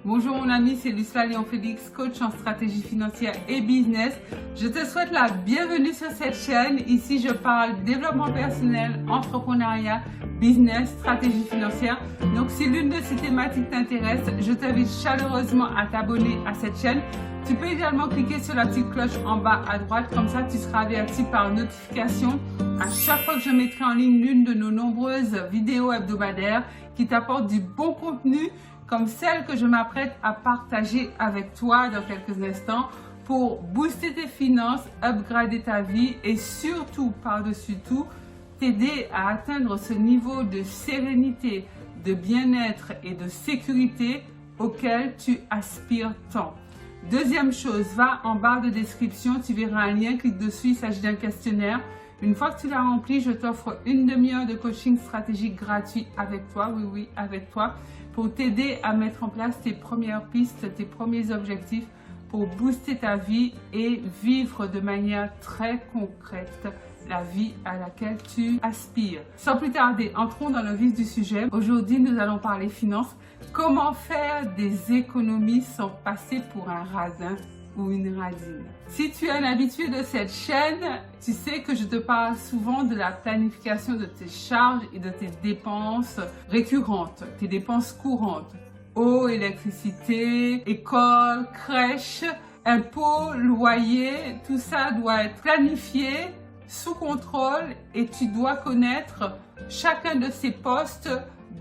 Bonjour mon ami, c'est Lucila Léon-Félix, coach en stratégie financière et business. Je te souhaite la bienvenue sur cette chaîne. Ici, je parle développement personnel, entrepreneuriat, business, stratégie financière. Donc, si l'une de ces thématiques t'intéresse, je t'invite chaleureusement à t'abonner à cette chaîne. Tu peux également cliquer sur la petite cloche en bas à droite, comme ça tu seras averti par notification à chaque fois que je mettrai en ligne l'une de nos nombreuses vidéos hebdomadaires qui t'apportent du bon contenu comme celle que je m'apprête à partager avec toi dans quelques instants pour booster tes finances, upgrader ta vie et surtout, par-dessus tout, t'aider à atteindre ce niveau de sérénité, de bien-être et de sécurité auquel tu aspires tant. Deuxième chose, va en barre de description, tu verras un lien, clique dessus, il s'agit d'un questionnaire. Une fois que tu l'as rempli, je t'offre une demi-heure de coaching stratégique gratuit avec toi, oui, avec toi, pour t'aider à mettre en place tes premières pistes, tes premiers objectifs pour booster ta vie et vivre de manière très concrète la vie à laquelle tu aspires. Sans plus tarder, entrons dans le vif du sujet. Aujourd'hui, nous allons parler finances. Comment faire des économies sans passer pour un radin ou une radine? Si tu es un habitué de cette chaîne, tu sais que je te parle souvent de la planification de tes charges et de tes dépenses récurrentes, tes dépenses courantes. Eau, électricité, école, crèche, impôts, loyer, tout ça doit être planifié, sous contrôle et tu dois connaître chacun de ces postes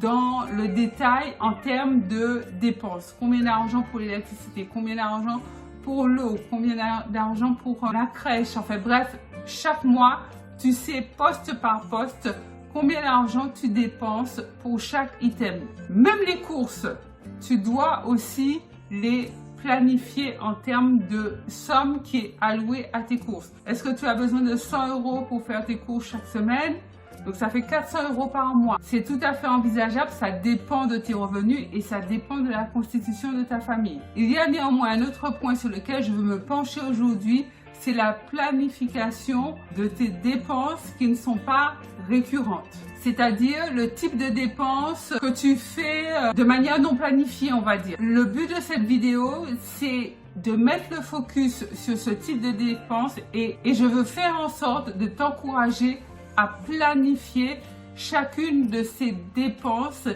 dans le détail en termes de dépenses. Combien d'argent pour l'électricité, combien d'argent pour l'eau, combien d'argent pour la crèche. Enfin bref, chaque mois, tu sais poste par poste combien d'argent tu dépenses pour chaque item. Même les courses, tu dois aussi les planifier en termes de somme qui est allouée à tes courses. Est-ce que tu as besoin de 100 € pour faire tes courses chaque semaine? Donc ça fait 400 € par mois. C'est tout à fait envisageable, ça dépend de tes revenus et ça dépend de la constitution de ta famille. Il y a néanmoins un autre point sur lequel je veux me pencher aujourd'hui, c'est la planification de tes dépenses qui ne sont pas récurrentes. C'est-à-dire le type de dépenses que tu fais de manière non planifiée, on va dire. Le but de cette vidéo, c'est de mettre le focus sur ce type de dépenses et je veux faire en sorte de t'encourager à planifier chacune de ces dépenses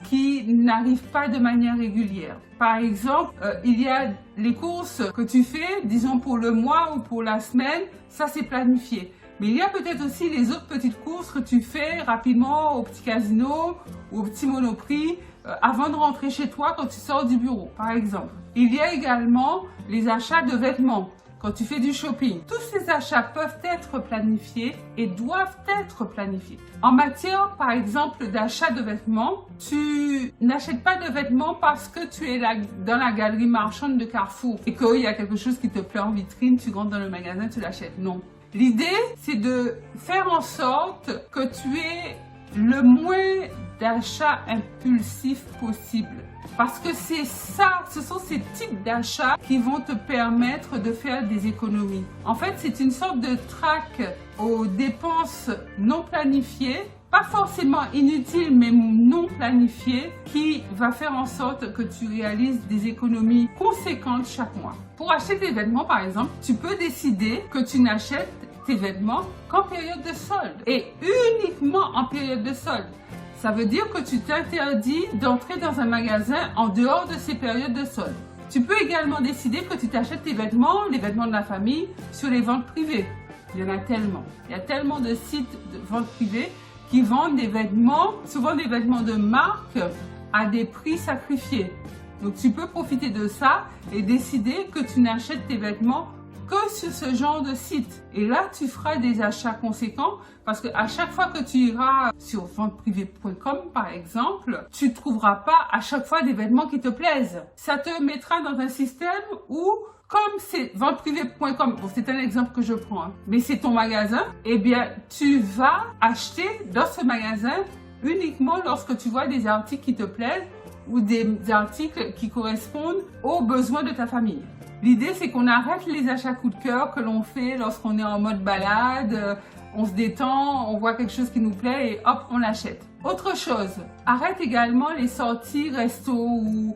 qui n'arrivent pas de manière régulière. Par exemple, il y a les courses que tu fais, disons pour le mois ou pour la semaine, ça c'est planifié. Mais il y a peut-être aussi les autres petites courses que tu fais rapidement au petit casino ou au petit Monoprix avant de rentrer chez toi quand tu sors du bureau, par exemple. Il y a également les achats de vêtements. Quand tu fais du shopping, tous ces achats peuvent être planifiés et doivent être planifiés. En matière, par exemple, d'achat de vêtements, tu n'achètes pas de vêtements parce que tu es dans la galerie marchande de Carrefour et qu'il y a quelque chose qui te plaît en vitrine, tu rentres dans le magasin, tu l'achètes. Non. L'idée, c'est de faire en sorte que tu aies le moins d'achats impulsifs possible. Parce que c'est ça, ce sont ces types d'achats qui vont te permettre de faire des économies. En fait, c'est une sorte de track aux dépenses non planifiées, pas forcément inutiles, mais non planifiées, qui va faire en sorte que tu réalises des économies conséquentes chaque mois. Pour acheter des vêtements, par exemple, tu peux décider que tu n'achètes tes vêtements qu'en période de solde et uniquement en période de solde. Ça veut dire que tu t'interdis d'entrer dans un magasin en dehors de ces périodes de solde. Tu peux également décider que tu t'achètes tes vêtements, les vêtements de la famille, sur les ventes privées. Il y en a tellement. Il y a tellement de sites de vente privée qui vendent des vêtements, souvent des vêtements de marque, à des prix sacrifiés. Donc tu peux profiter de ça et décider que tu n'achètes tes vêtements que sur ce genre de site. Et là, tu feras des achats conséquents parce qu'à chaque fois que tu iras sur venteprivée.com par exemple, tu ne trouveras pas à chaque fois des vêtements qui te plaisent. Ça te mettra dans un système où, comme c'est venteprivée.com, bon, c'est un exemple que je prends, hein, mais c'est ton magasin, eh bien, tu vas acheter dans ce magasin uniquement lorsque tu vois des articles qui te plaisent ou des articles qui correspondent aux besoins de ta famille. L'idée, c'est qu'on arrête les achats coup de cœur que l'on fait lorsqu'on est en mode balade, on se détend, on voit quelque chose qui nous plaît et hop, on l'achète. Autre chose, arrête également les sorties resto ou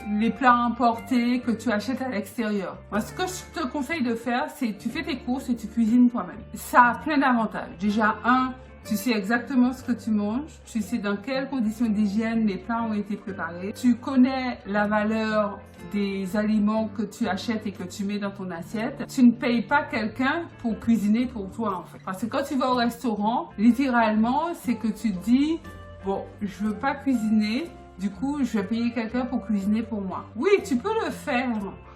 les plats importés que tu achètes à l'extérieur. Moi, ce que je te conseille de faire, c'est tu fais tes courses et tu cuisines toi-même. Ça a plein d'avantages. Déjà, tu sais exactement ce que tu manges, tu sais dans quelles conditions d'hygiène les plats ont été préparés, tu connais la valeur des aliments que tu achètes et que tu mets dans ton assiette. Tu ne payes pas quelqu'un pour cuisiner pour toi en fait. Parce que quand tu vas au restaurant, littéralement, c'est que tu te dis, bon, je veux pas cuisiner, du coup, je vais payer quelqu'un pour cuisiner pour moi. Oui, tu peux le faire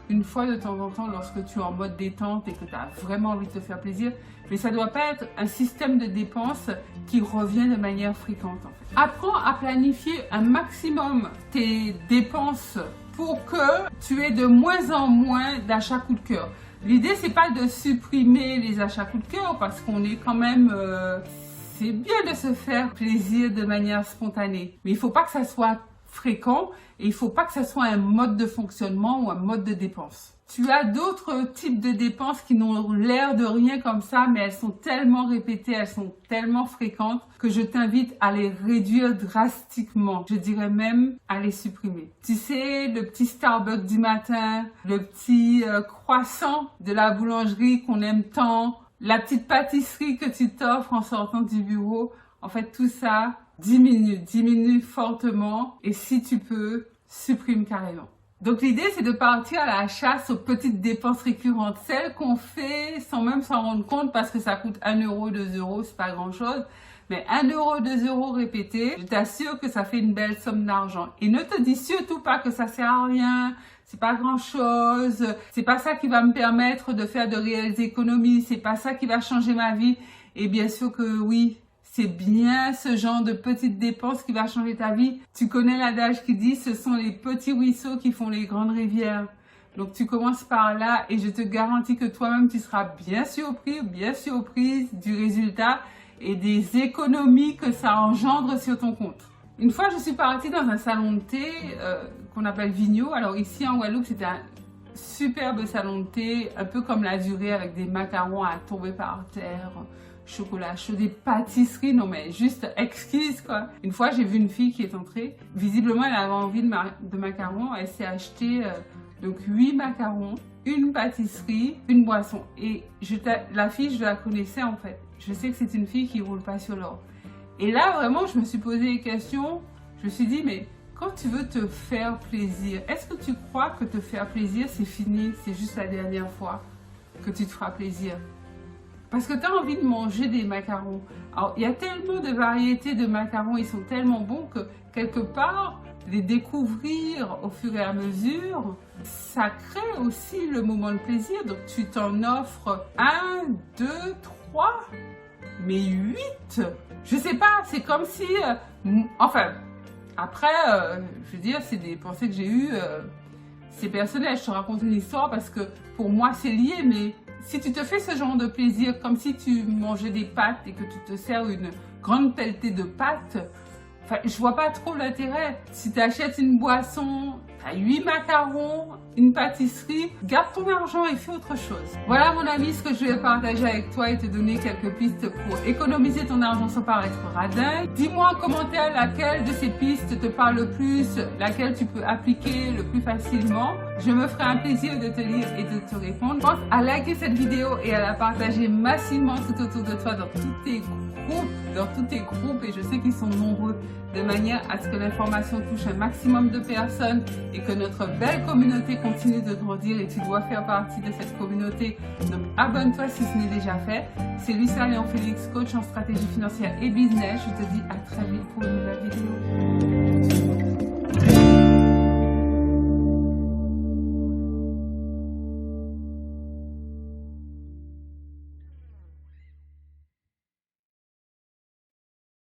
une fois de temps en temps lorsque tu es en mode détente et que tu as vraiment envie de te faire plaisir, mais ça ne doit pas être un système de dépenses qui revient de manière fréquente. En fait. Apprends à planifier un maximum tes dépenses pour que tu aies de moins en moins d'achats coup de cœur. L'idée, c'est pas de supprimer les achats coup de cœur parce qu'on est quand même... c'est bien de se faire plaisir de manière spontanée, mais il ne faut pas que ça soit fréquent et il ne faut pas que ça soit un mode de fonctionnement ou un mode de dépense. Tu as d'autres types de dépenses qui n'ont l'air de rien comme ça, mais elles sont tellement répétées, elles sont tellement fréquentes que je t'invite à les réduire drastiquement. Je dirais même à les supprimer. Tu sais, le petit Starbucks du matin, le petit croissant de la boulangerie qu'on aime tant, la petite pâtisserie que tu t'offres en sortant du bureau, en fait tout ça diminue fortement et si tu peux, supprime carrément. Donc l'idée c'est de partir à la chasse aux petites dépenses récurrentes, celles qu'on fait sans même s'en rendre compte parce que ça coûte 1 euro, 2 euros, c'est pas grand chose. Mais 1 euro, 2 euros répétés, je t'assure que ça fait une belle somme d'argent. Et ne te dis surtout pas que ça sert à rien, c'est pas grand chose, c'est pas ça qui va me permettre de faire de réelles économies, c'est pas ça qui va changer ma vie. Et bien sûr que oui, c'est bien ce genre de petites dépenses qui va changer ta vie. Tu connais l'adage qui dit ce sont les petits ruisseaux qui font les grandes rivières. Donc tu commences par là et je te garantis que toi-même tu seras bien surpris, bien surprise du résultat et des économies que ça engendre sur ton compte. Une fois, je suis partie dans un salon de thé qu'on appelle Vigneault. Alors ici en Guadeloupe, c'était un superbe salon de thé, un peu comme la durée avec des macarons à tomber par terre, chocolat chaud, des pâtisseries, non mais juste exquise quoi. Une fois, j'ai vu une fille qui est entrée. Visiblement, elle avait envie de macarons. Elle s'est acheté donc 8 macarons, une pâtisserie, une boisson. Et la fille, je la connaissais en fait. Je sais que c'est une fille qui roule pas sur l'or. Et là, vraiment, je me suis posé des questions. Je me suis dit, mais quand tu veux te faire plaisir, est-ce que tu crois que te faire plaisir, c'est fini, c'est juste la dernière fois que tu te feras plaisir? Parce que tu as envie de manger des macarons. Alors, il y a tellement de variétés de macarons, ils sont tellement bons que quelque part, les découvrir au fur et à mesure, ça crée aussi le moment de plaisir. Donc, tu t'en offres 1, 2, 3, mais 8. Je sais pas, c'est comme si... enfin, après, je veux dire, c'est des pensées que j'ai eues. C'est personnel, je te raconte une histoire parce que pour moi, c'est lié, mais... Si tu te fais ce genre de plaisir, comme si tu mangeais des pâtes et que tu te sers une grande pelletée de pâtes, enfin, je vois pas trop l'intérêt. Si tu achètes une boisson, tu as 8 macarons, une pâtisserie, garde ton argent et fais autre chose. Voilà mon ami ce que je vais partager avec toi et te donner quelques pistes pour économiser ton argent sans paraître radin. Dis-moi en commentaire laquelle de ces pistes te parle le plus, laquelle tu peux appliquer le plus facilement. Je me ferai un plaisir de te lire et de te répondre. Pense à liker cette vidéo et à la partager massivement tout autour de toi dans tous tes groupes, et je sais qu'ils sont nombreux, de manière à ce que l'information touche un maximum de personnes et que notre belle communauté continue de grandir et tu dois faire partie de cette communauté. Donc abonne-toi si ce n'est déjà fait. C'est Lucia Léon Félix, coach en stratégie financière et business. Je te dis à très vite pour une nouvelle vidéo.